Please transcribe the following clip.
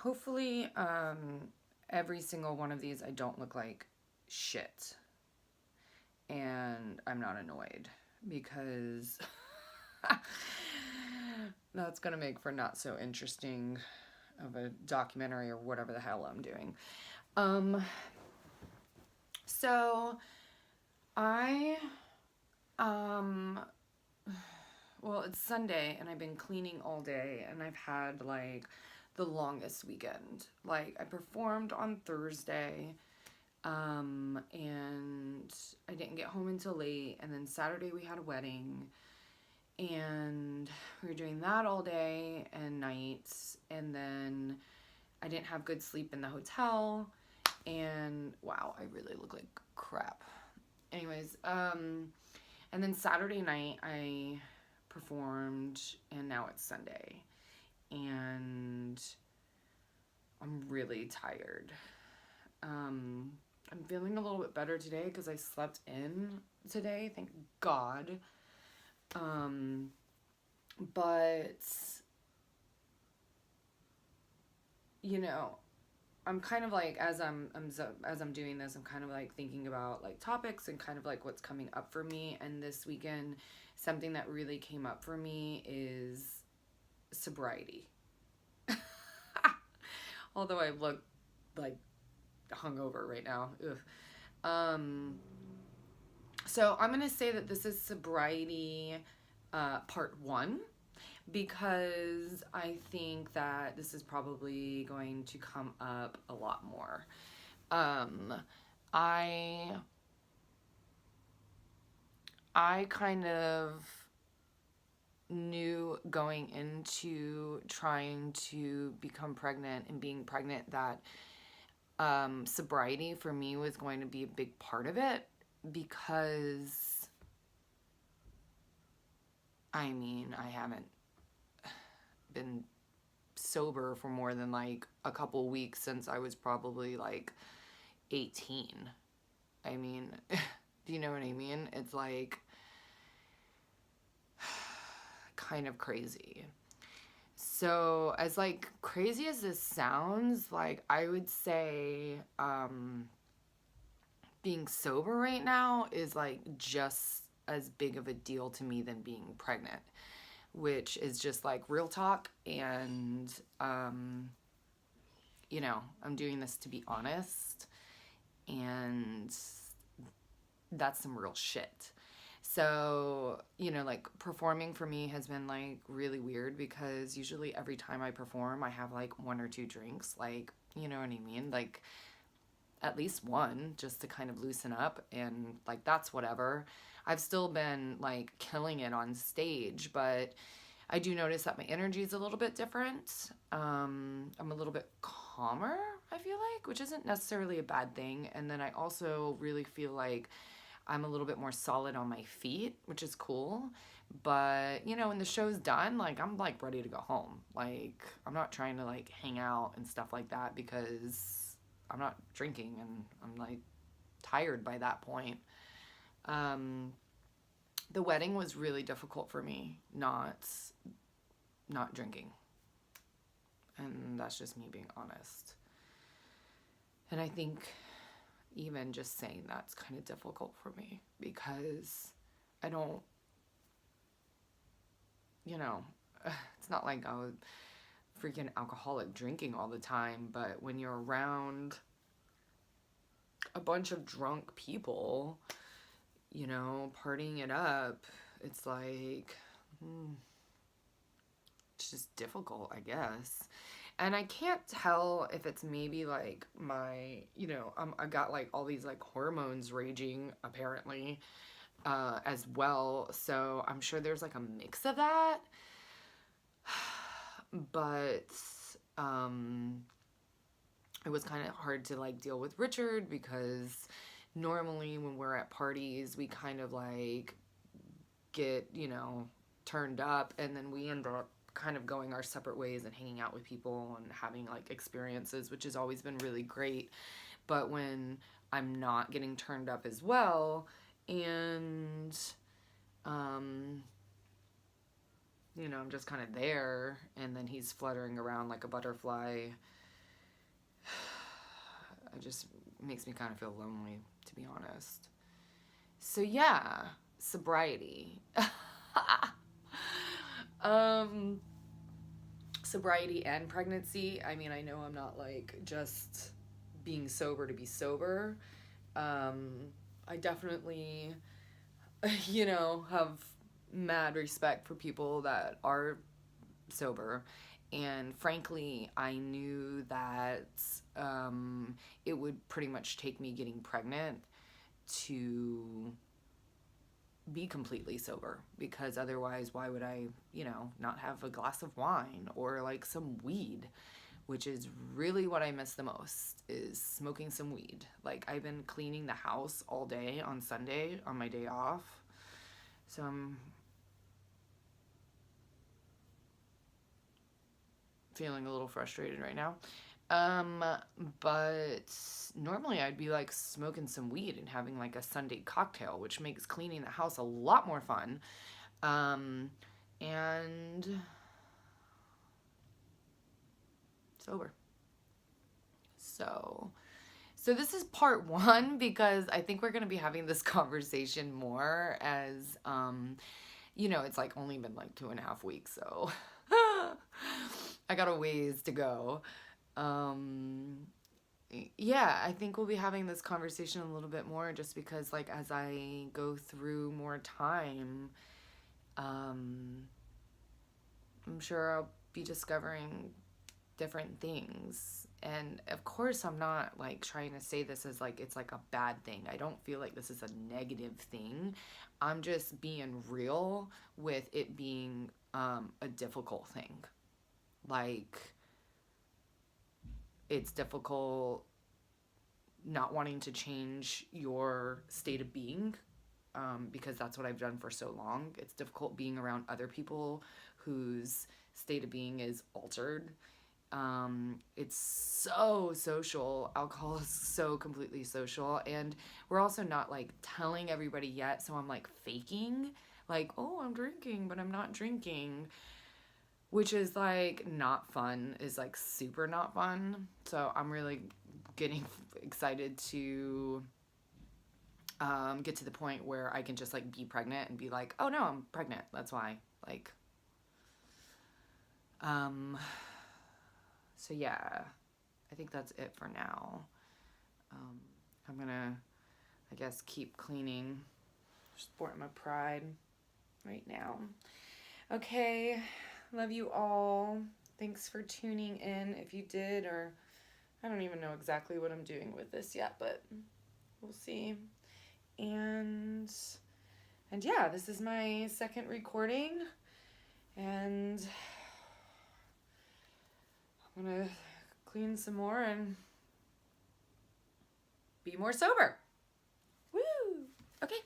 hopefully, every single one of these I don't look like shit. And I'm not annoyed because that's going to make for not so interesting of a documentary or whatever the hell I'm doing. Um, so I, um, well, it's Sunday and I've been cleaning all day and I've had like the longest weekend. Like I performed on Thursday, and I didn't get home until late, and then Saturday we had a wedding and we were doing that all day and nights, and then I didn't have good sleep in the hotel, and wow, I really look like crap. Anyways, and then Saturday night I performed, and now it's Sunday, and I'm really tired. I'm feeling a little bit better today because I slept in today, thank God. But you know, I'm kind of like as I'm doing this, I'm kind of like thinking about like topics and kind of like what's coming up for me. And this weekend, something that really came up for me is sobriety. Although I look like hungover right now. Ugh. Um, so I'm gonna say that this is sobriety part one, because I think that this is probably going to come up a lot more. Um, I I kind of knew going into trying to become pregnant and being pregnant that sobriety for me was going to be a big part of it, because I mean, I haven't been sober for more than like a couple weeks since I was probably like 18. I mean, do you know what I mean? It's like kind of crazy. So, as like crazy as this sounds, like I would say being sober right now is like just as big of a deal to me than being pregnant, which is just like real talk. And I'm doing this to be honest, and that's some real shit. So, like performing for me has been like really weird, because usually every time I perform, I have like one or two drinks, like, you know what I mean? Like at least one, just to kind of loosen up, and like that's whatever. I've still been like killing it on stage, but I do notice that my energy is a little bit different. I'm a little bit calmer, I feel like, which isn't necessarily a bad thing. And then I also really feel like I'm a little bit more solid on my feet, which is cool. But, when the show's done, like I'm like ready to go home. Like I'm not trying to like hang out and stuff like that, because I'm not drinking and I'm like tired by that point. Um, the wedding was really difficult for me, not drinking. And that's just me being honest. And I think even just saying that's kind of difficult for me, because I don't, you know, it's not like I was freaking alcoholic drinking all the time, but when you're around a bunch of drunk people, partying it up, it's like, it's just difficult, I guess. And I can't tell if it's maybe like my, I got like all these like hormones raging apparently, as well. So I'm sure there's like a mix of that. But it was kind of hard to like deal with Richard, because normally when we're at parties, we kind of like get, turned up, and then we end up kind of going our separate ways and hanging out with people and having like experiences, which has always been really great. But when I'm not getting turned up as well, and I'm just kind of there, and then he's fluttering around like a butterfly, It just makes me kind of feel lonely, to be honest. So yeah, sobriety. um, Sobriety and pregnancy. I mean, I know I'm not like just being sober to be sober. I definitely, have mad respect for people that are sober. And frankly, I knew that it would pretty much take me getting pregnant to be completely sober, because otherwise, why would I, not have a glass of wine or like some weed, which is really what I miss the most, is smoking some weed. Like, I've been cleaning the house all day on Sunday on my day off. So I'm feeling a little frustrated right now. But normally I'd be like smoking some weed and having like a Sunday cocktail, which makes cleaning the house a lot more fun. And sober. So this is part one, because I think we're going to be having this conversation more as, it's like only been like 2.5 weeks. So I got a ways to go. Yeah, I think we'll be having this conversation a little bit more, just because like as I go through more time, I'm sure I'll be discovering different things. And of course, I'm not like trying to say this as like it's like a bad thing. I don't feel like this is a negative thing. I'm just being real with it being a difficult thing. Like, it's difficult not wanting to change your state of being, because that's what I've done for so long. It's difficult being around other people whose state of being is altered. It's so social. Alcohol is so completely social. And we're also not like telling everybody yet. So I'm like faking, like, oh, I'm drinking, but I'm not drinking, which is like not fun, is like super not fun. So I'm really getting excited to get to the point where I can just like be pregnant and be like, oh no, I'm pregnant. That's why. Like, so yeah, I think that's it for now. I'm gonna, I guess, keep cleaning, sporting my pride right now. Okay, love you all. Thanks for tuning in if you did, or I don't even know exactly what I'm doing with this yet, but we'll see. And yeah, this is my second recording, and I'm gonna clean some more and be more sober. Woo! Okay.